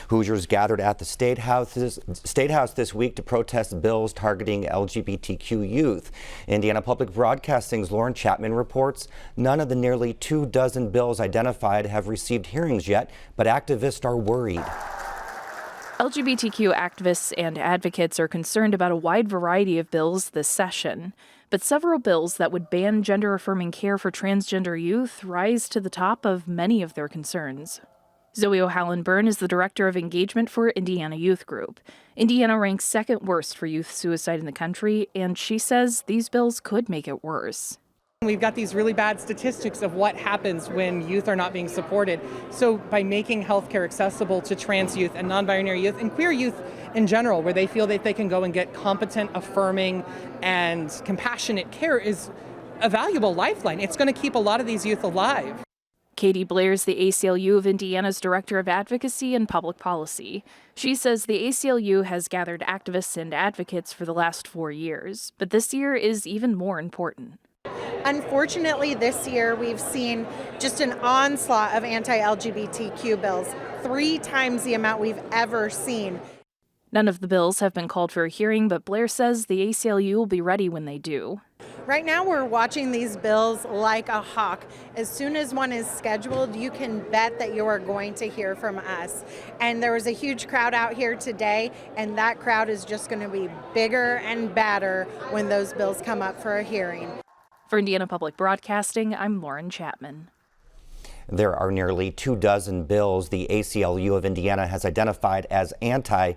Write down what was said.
Hoosiers gathered at the Statehouse this week to protest bills targeting LGBTQ youth. Indiana Public Broadcasting's Lauren Chapman reports none of the nearly 24 bills identified have received hearings yet, but activists are worried. LGBTQ activists and advocates are concerned about a wide variety of bills this session, but several bills that would ban gender-affirming care for transgender youth rise to the top of many of their concerns. Zoe O'Hallen-Byrne is the director of engagement for Indiana Youth Group. Indiana ranks second worst for youth suicide in the country, and she says these bills could make it worse. We've got these really bad statistics of what happens when youth are not being supported. So by making healthcare accessible to trans youth and non-binary youth and queer youth in general, where they feel that they can go and get competent, affirming, and compassionate care is a valuable lifeline. It's going to keep a lot of these youth alive. Katie Blair is the ACLU of Indiana's Director of Advocacy and Public Policy. She says the ACLU has gathered activists and advocates for the last 4 years, but this year is even more important. Unfortunately, this year we've seen just an onslaught of anti-LGBTQ bills, 3 times the amount we've ever seen. None of the bills have been called for a hearing, but Blair says the ACLU will be ready when they do. Right now we're watching these bills like a hawk. As soon as one is scheduled, you can bet that you are going to hear from us. And there was a huge crowd out here today, and that crowd is just going to be bigger and badder when those bills come up for a hearing. For Indiana Public Broadcasting, I'm Lauren Chapman. There are nearly 24 bills the ACLU of Indiana has identified as anti-LGBTQ.